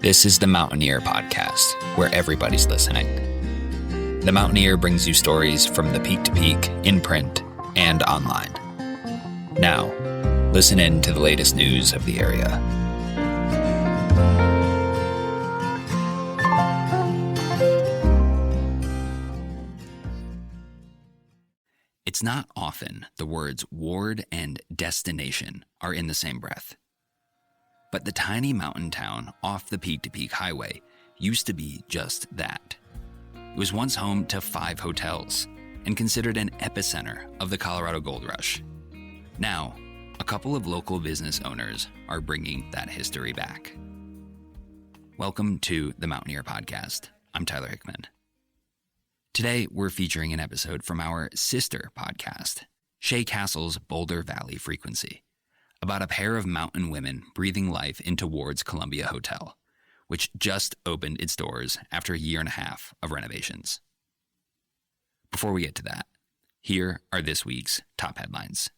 This is the Mountaineer podcast, where everybody's listening. The Mountaineer brings you stories from the peak to peak, in print, and online. Now, listen in to the latest news of the area. It's not often the words ward and destination are in the same breath. But the tiny mountain town off the peak-to-peak highway used to be just that. It was once home to 5 hotels and considered an epicenter of the Colorado Gold Rush. Now, a couple of local business owners are bringing that history back. Welcome to the Mountaineer Podcast. I'm Tyler Hickman. Today, we're featuring an episode from our sister podcast, Shay Castle's Boulder Valley Frequency, about a pair of mountain women breathing life into Ward's Columbia Hotel, which just opened its doors after a year and a half of renovations. Before we get to that, here are this week's top headlines.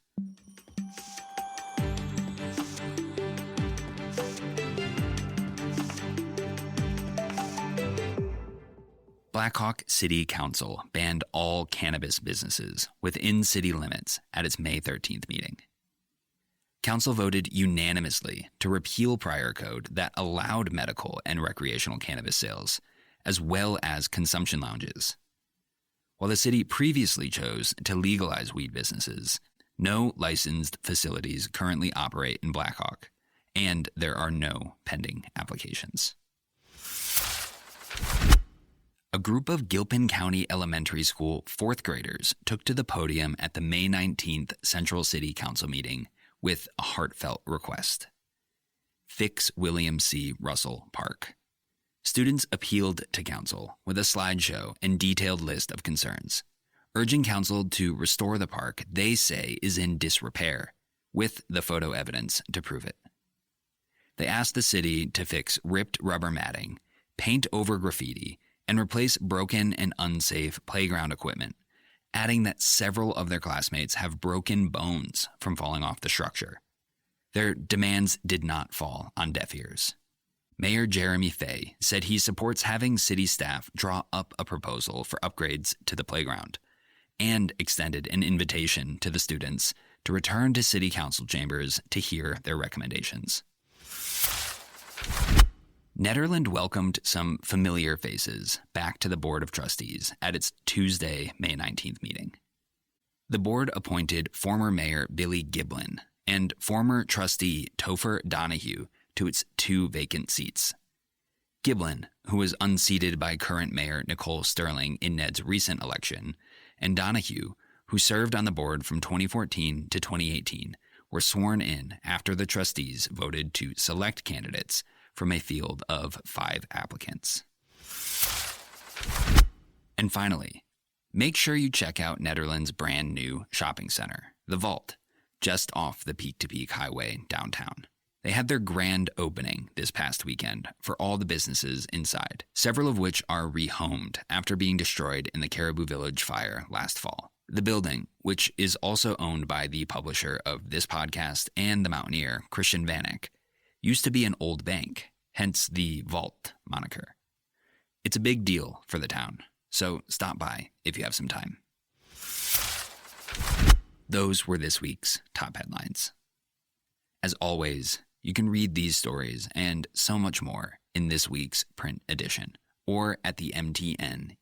Blackhawk City Council banned all cannabis businesses within city limits at its May 13th meeting. Council voted unanimously to repeal prior code that allowed medical and recreational cannabis sales, as well as consumption lounges. While the city previously chose to legalize weed businesses, no licensed facilities currently operate in Blackhawk, and there are no pending applications. A group of Gilpin County Elementary School 4th graders took to the podium at the May 19th Central City Council meeting with a heartfelt request. Fix William C. Russell Park. Students appealed to council with a slideshow and detailed list of concerns, urging council to restore the park they say is in disrepair, with the photo evidence to prove it. They asked the city to fix ripped rubber matting, paint over graffiti, and replace broken and unsafe playground equipment, adding that several of their classmates have broken bones from falling off the structure. Their demands did not fall on deaf ears. Mayor Jeremy Fay said he supports having city staff draw up a proposal for upgrades to the playground, and extended an invitation to the students to return to city council chambers to hear their recommendations. Nederland welcomed some familiar faces back to the Board of Trustees at its Tuesday, May 19th meeting. The board appointed former Mayor Billy Giblin and former trustee Topher Donahue to its 2 vacant seats. Giblin, who was unseated by current Mayor Nicole Sterling in Ned's recent election, and Donahue, who served on the board from 2014 to 2018, were sworn in after the trustees voted to select candidates from a field of 5 applicants. And finally, make sure you check out Nederland's brand new shopping center, The Vault, just off the peak-to-peak highway downtown. They had their grand opening this past weekend for all the businesses inside, several of which are rehomed after being destroyed in the Caribou Village fire last fall. The building, which is also owned by the publisher of this podcast and the Mountaineer, Christian Vanek, used to be an old bank, hence the Vault moniker. It's a big deal for the town, so stop by if you have some time. Those were this week's top headlines. As always, you can read these stories and so much more in this week's print edition or at the mtnear.com.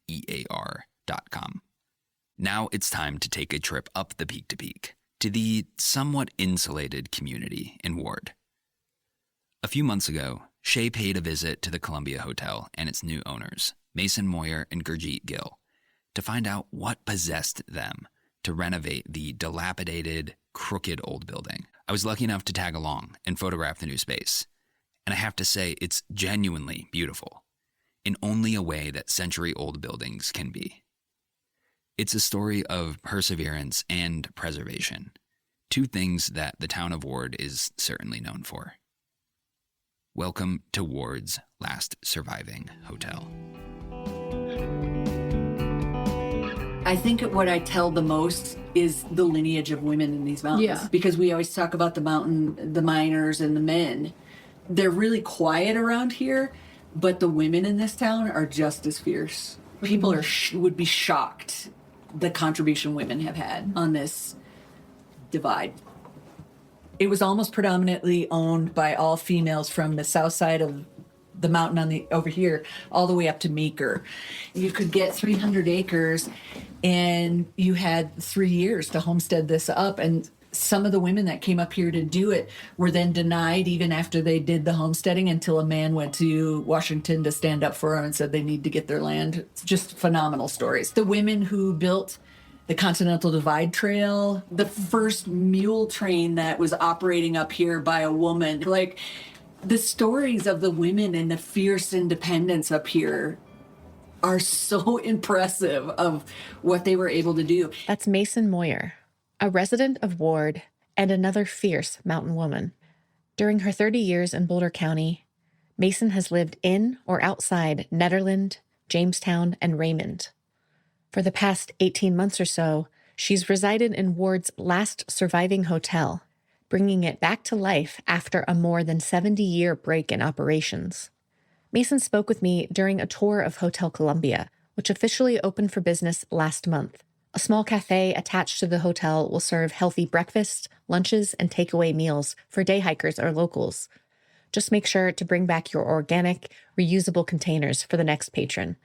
Now it's time to take a trip up the peak-to-peak to the somewhat insulated community in Ward. A few months ago, Shay paid a visit to the Columbia Hotel and its new owners, Masyn, Moyer, and Gurjeet, Gill, to find out what possessed them to renovate the dilapidated, crooked old building. I was lucky enough to tag along and photograph the new space, and I have to say it's genuinely beautiful, in only a way that century-old buildings can be. It's a story of perseverance and preservation, 2 things that the town of Ward is certainly known for. Welcome to Ward's last surviving hotel. I think what I tell the most is the lineage of women in these mountains. Yeah. Because we always talk about the mountain, the miners and the men. They're really quiet around here, But the women in this town are just as fierce. People would be shocked the contribution women have had on this divide. It was almost predominantly owned by all females from the south side of the mountain over here all the way up to Meeker. You could get 300 acres and you had 3 years to homestead this up, and some of the women that came up here to do it were then denied even after they did the homesteading, until a man went to Washington to stand up for them and said they need to get their land. It's just phenomenal stories. The women who built the Continental Divide Trail, the first mule train that was operating up here by a woman, like the stories of the women and the fierce independence up here are so impressive of what they were able to do. That's Masyn Moyer, a resident of Ward and another fierce mountain woman. During her 30 years in Boulder County, Masyn has lived in or outside Nederland, Jamestown, and Raymond. For the past 18 months or so, she's resided in Ward's last surviving hotel, bringing it back to life after a more than 70-year break in operations. Masyn spoke with me during a tour of Hotel Columbia, which officially opened for business last month. A small cafe attached to the hotel will serve healthy breakfasts, lunches, and takeaway meals for day hikers or locals. Just make sure to bring back your organic, reusable containers for the next patron.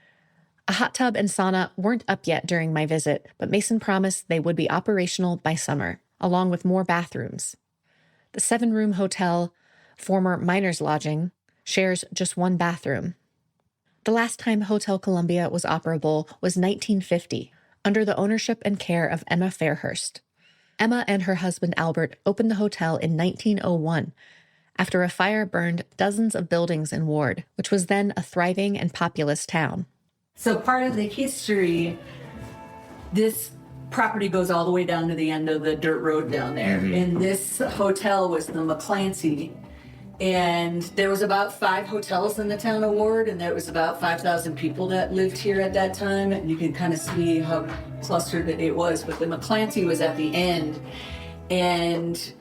A hot tub and sauna weren't up yet during my visit, but Masyn promised they would be operational by summer, along with more bathrooms. The 7-room hotel, former miners' lodging, shares just 1 bathroom. The last time Hotel Columbia was operable was 1950, under the ownership and care of Emma Fairhurst. Emma and her husband Albert opened the hotel in 1901, after a fire burned dozens of buildings in Ward, which was then a thriving and populous town. So part of the history, this property goes all the way down to the end of the dirt road down there. And this hotel was the McClancy. And there was about 5 hotels in the town of Ward, and there was about 5,000 people that lived here at that time. And you can kind of see how clustered it was. But the McClancy was at the end. And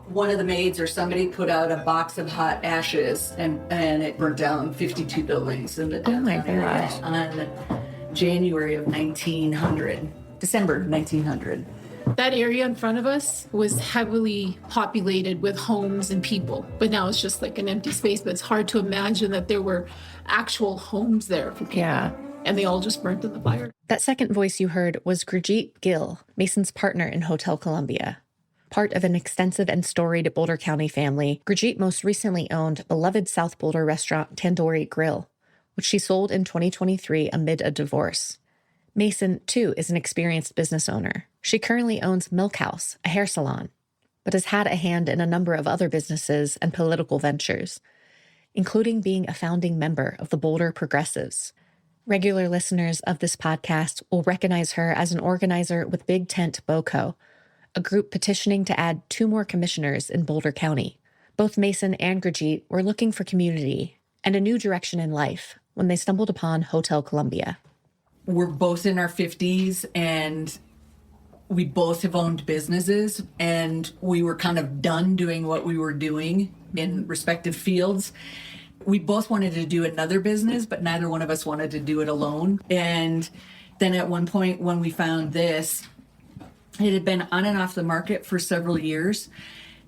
one of the maids or somebody put out a box of hot ashes, and it burnt down 52 buildings in the downtown area on January of 1900, December 1900. That area in front of us was heavily populated with homes and people, but now it's just like an empty space. But it's hard to imagine that there were actual homes there for people. Yeah. And they all just burnt in the fire. That second voice you heard was Gurjeet Gill, Masyn's partner in Hotel Columbia. Part of an extensive and storied Boulder County family, Gurjeet most recently owned beloved South Boulder restaurant Tandoori Grill, which she sold in 2023 amid a divorce. Masyn, too, is an experienced business owner. She currently owns Milk House, a hair salon, but has had a hand in a number of other businesses and political ventures, including being a founding member of the Boulder Progressives. Regular listeners of this podcast will recognize her as an organizer with Big Tent BOCO, a group petitioning to add 2 more commissioners in Boulder County. Both Masyn and Gurjeet were looking for community and a new direction in life when they stumbled upon Hotel Columbia. We're both in our 50s, and we both have owned businesses, and we were kind of done doing what we were doing in respective fields. We both wanted to do another business, but neither one of us wanted to do it alone. And then at one point when we found this, it had been on and off the market for several years.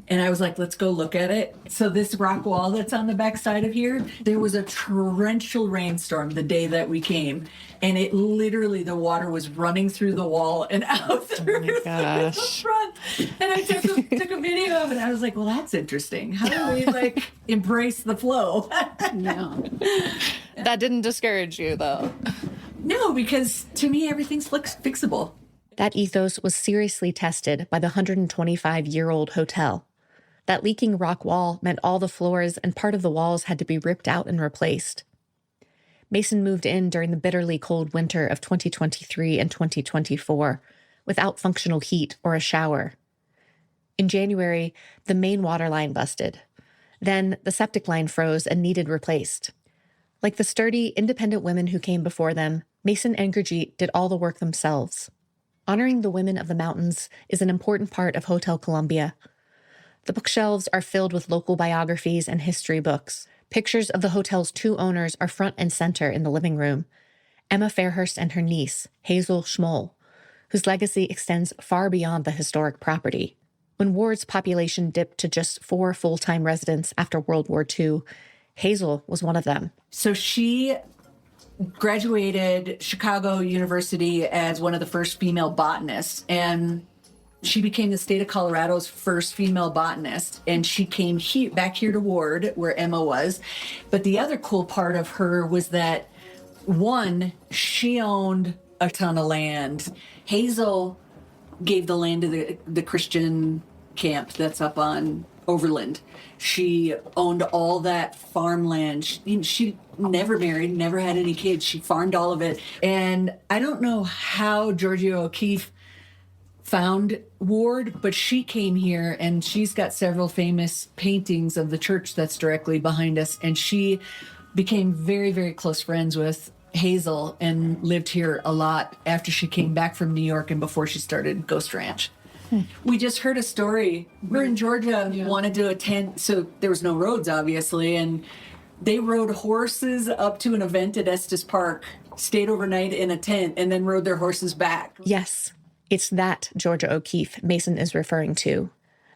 And I was like, let's go look at it. So this rock wall that's on the back side of here, there was a torrential rainstorm the day that we came. And it literally, the water was running through the wall and out through the front. And I took a video of it. I was like, well, that's interesting. How do we embrace the flow? Yeah. That didn't discourage you, though. No, because to me, everything's fixable. That ethos was seriously tested by the 125-year-old hotel. That leaking rock wall meant all the floors and part of the walls had to be ripped out and replaced. Masyn moved in during the bitterly cold winter of 2023 and 2024 without functional heat or a shower. In January, the main water line busted. Then the septic line froze and needed replaced. Like the sturdy, independent women who came before them, Masyn and Gurjeet did all the work themselves. Honoring the women of the mountains is an important part of Hotel Columbia. The bookshelves are filled with local biographies and history books, Pictures of the hotel's two owners are front and center in the living room. Emma Fairhurst and her niece, Hazel Schmoll, whose legacy extends far beyond the historic property. When Ward's population dipped to just 4 full-time residents after World War II, Hazel was one of them. So she graduated Chicago University as one of the first female botanists, and she became the state of Colorado's first female botanist, and she came back here to Ward, where Emma was. But the other cool part of her was that, one, she owned a ton of land. Hazel gave the land to the Christian camp that's up on Overland. She owned all that farmland. She never married, never had any kids. She farmed all of it. And I don't know how Georgia O'Keeffe found Ward, but she came here, and she's got several famous paintings of the church that's directly behind us. And she became very, very close friends with Hazel and lived here a lot after she came back from New York and before she started Ghost Ranch. We just heard a story. We're in Georgia, wanted to attend, so there was no roads, obviously, and they rode horses up to an event at Estes Park, stayed overnight in a tent, and then rode their horses back. Yes, it's that Georgia O'Keeffe Masyn is referring to.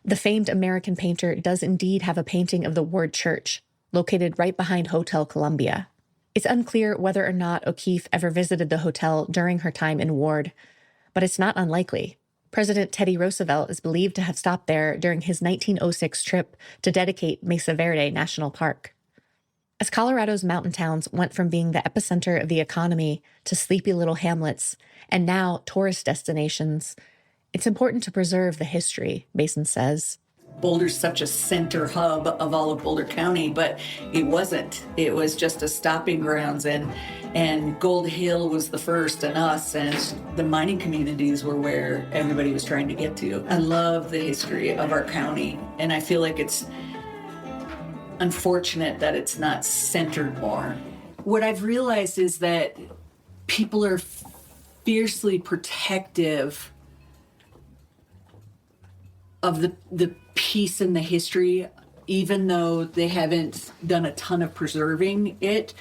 The famed American painter does indeed have a painting of the Ward Church, located right behind Hotel Columbia. It's unclear whether or not O'Keeffe ever visited the hotel during her time in Ward, but it's not unlikely. President Teddy Roosevelt is believed to have stopped there during his 1906 trip to dedicate Mesa Verde National Park. As Colorado's mountain towns went from being the epicenter of the economy to sleepy little hamlets and now tourist destinations, it's important to preserve the history, Masyn says. Boulder's such a center hub of all of Boulder County, but it wasn't. It was just a stopping grounds, and Gold Hill was the first, and us, and the mining communities were where everybody was trying to get to. I love the history of our county, and I feel like it's unfortunate that it's not centered more. What I've realized is that people are fiercely protective of the piece and the history, even though they haven't done a ton of preserving it.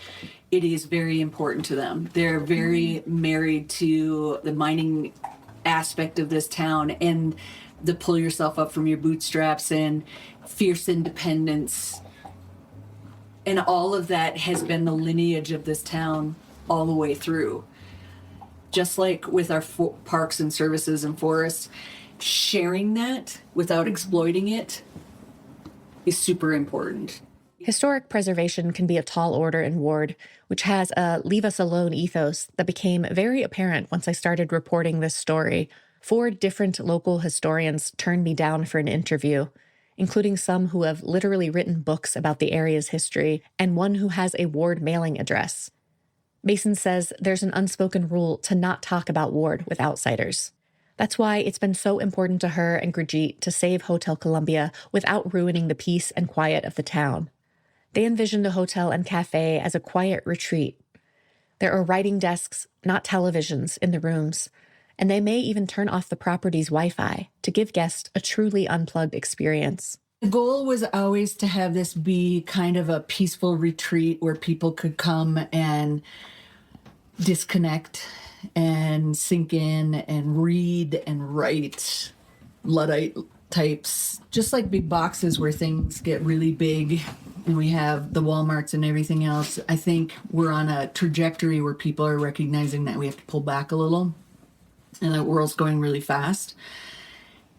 It is very important to them. They're very married to the mining aspect of this town and the pull yourself up from your bootstraps and fierce independence. And all of that has been the lineage of this town all the way through. Just like with our parks and services and forests, sharing that without exploiting it is super important. Historic preservation can be a tall order in Ward, which has a leave us alone ethos that became very apparent once I started reporting this story. 4 different local historians turned me down for an interview, including some who have literally written books about the area's history and one who has a Ward mailing address. Masyn says there's an unspoken rule to not talk about Ward with outsiders. That's why it's been so important to her and Gurjeet to save Hotel Columbia without ruining the peace and quiet of the town. They envisioned the hotel and cafe as a quiet retreat. There are writing desks, not televisions, in the rooms, and they may even turn off the property's Wi-Fi to give guests a truly unplugged experience. The goal was always to have this be kind of a peaceful retreat where people could come and disconnect and sink in and read and write. Luddite types, just like big boxes where things get really big and we have the Walmarts and everything else. I think we're on a trajectory where people are recognizing that we have to pull back a little and the world's going really fast.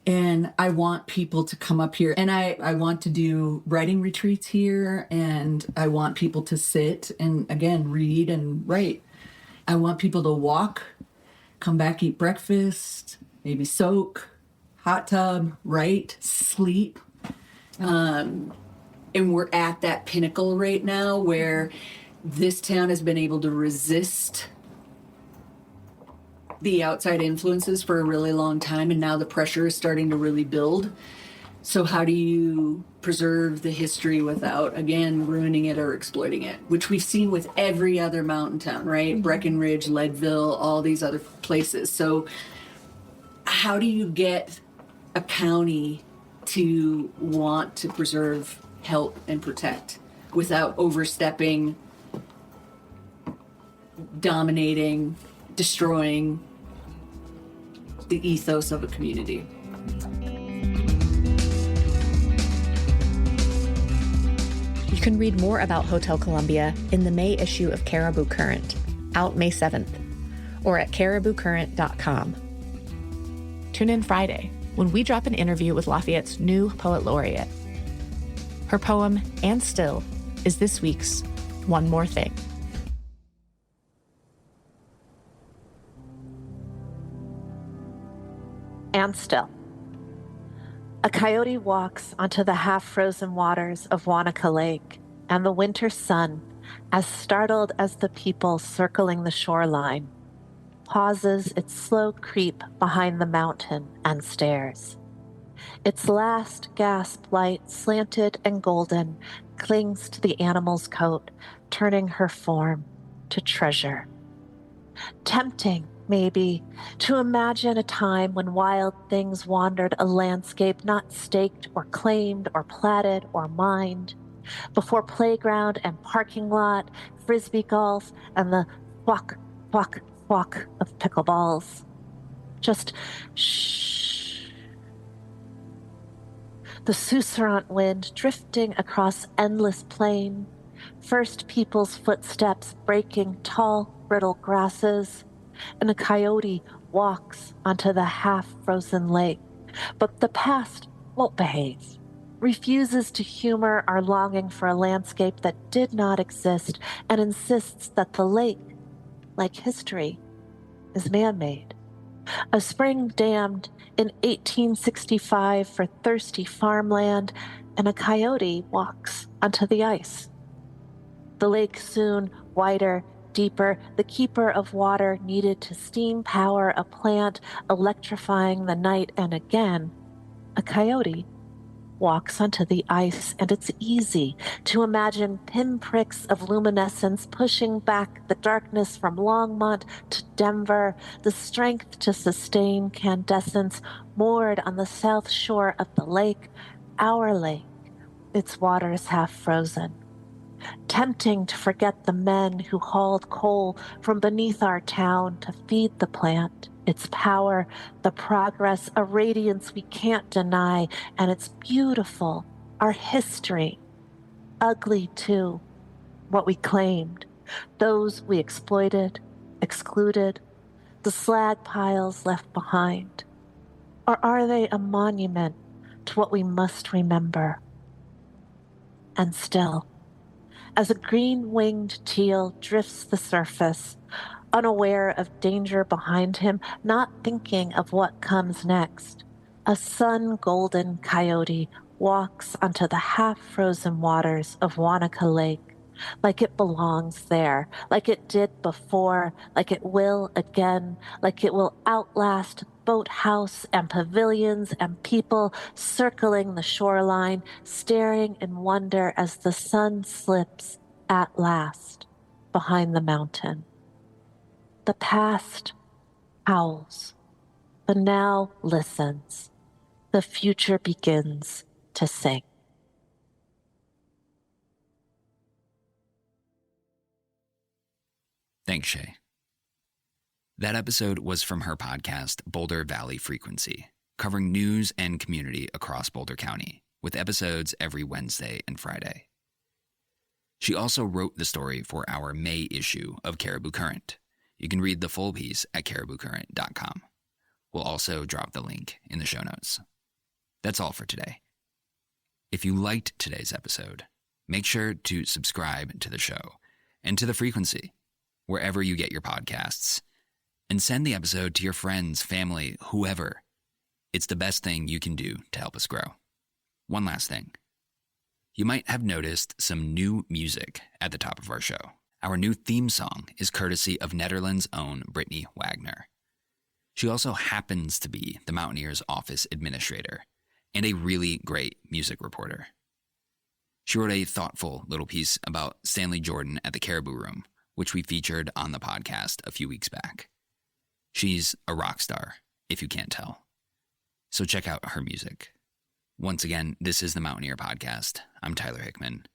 And I want people to come up here, and I want to do writing retreats here, and I want people to sit and, again, read and write. I want people to walk, come back, eat breakfast, maybe soak, hot tub, write, sleep. And we're at that pinnacle right now where this town has been able to resist the outside influences for a really long time, and now the pressure is starting to really build. So how do you preserve the history without, again, ruining it or exploiting it? Which we've seen with every other mountain town, right? Mm-hmm. Breckenridge, Leadville, all these other places. So how do you get a county to want to preserve, help, and protect without overstepping, dominating, destroying the ethos of a community. You can read more about Hotel Columbia in the May issue of Caribou Current, out May 7th, or at cariboucurrent.com. Tune in Friday when we drop an interview with Lafayette's new poet laureate. Her poem, And Still, is this week's One More Thing. And still. A coyote walks onto the half-frozen waters of Wanaka Lake, and the winter sun, as startled as the people circling the shoreline, pauses its slow creep behind the mountain and stares. Its last gasp light, slanted and golden, clings to the animal's coat, turning her form to treasure. Tempting, maybe, to imagine a time when wild things wandered a landscape not staked or claimed or platted or mined, before playground and parking lot, frisbee golf, and the thwack, thwack, thwack of pickleballs. Just shh. The susurrant wind drifting across endless plain, first people's footsteps breaking tall, brittle grasses, and a coyote walks onto the half-frozen lake. But the past won't behave, refuses to humor our longing for a landscape that did not exist, and insists that the lake, like history, is man-made. A spring dammed in 1865 for thirsty farmland, and a coyote walks onto the ice. The lake soon wider, deeper, the keeper of water needed to steam power a plant, electrifying the night, and again, a coyote walks onto the ice, and it's easy to imagine pinpricks of luminescence pushing back the darkness from Longmont to Denver, the strength to sustain candescence moored on the south shore of the lake, our lake, its waters half frozen. Tempting to forget the men who hauled coal from beneath our town to feed the plant, its power, the progress, a radiance we can't deny, and it's beautiful, our history. Ugly, too, what we claimed, those we exploited, excluded, the slag piles left behind. Or are they a monument to what we must remember? And still, as a green-winged teal drifts the surface, unaware of danger behind him, not thinking of what comes next, a sun-golden coyote walks onto the half-frozen waters of Wanaka Lake, like it belongs there, like it did before, like it will again, like it will outlast boathouse and pavilions and people circling the shoreline, staring in wonder as the sun slips at last behind the mountain. The past howls, the now listens, the future begins to sing. Thanks, Shay. That episode was from her podcast, Boulder Valley Frequency, covering news and community across Boulder County, with episodes every Wednesday and Friday. She also wrote the story for our May issue of Caribou Current. You can read the full piece at cariboucurrent.com. We'll also drop the link in the show notes. That's all for today. If you liked today's episode, make sure to subscribe to the show and to The Frequency, wherever you get your podcasts, and send the episode to your friends, family, whoever. It's the best thing you can do to help us grow. One last thing. You might have noticed some new music at the top of our show. Our new theme song is courtesy of Nederland's own Brittany Wagner. She also happens to be the Mountaineers' office administrator and a really great music reporter. She wrote a thoughtful little piece about Stanley Jordan at the Caribou Room, which we featured on the podcast a few weeks back. She's a rock star, if you can't tell. So check out her music. Once again, this is the Mountaineer Podcast. I'm Tyler Hickman.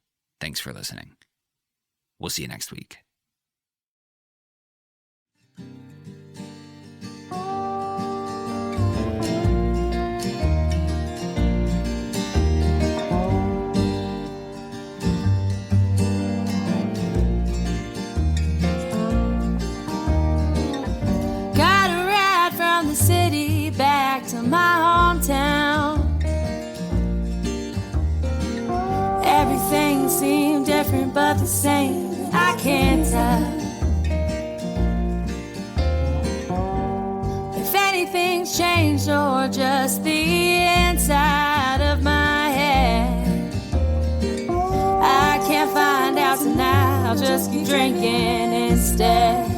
Thanks for listening. We'll see you next week. Got a ride from the city back to my hometown. Everything seemed different but the same, I can't tell if anything's changed or just the inside of my head. I can't find out tonight, I'll just keep drinking instead.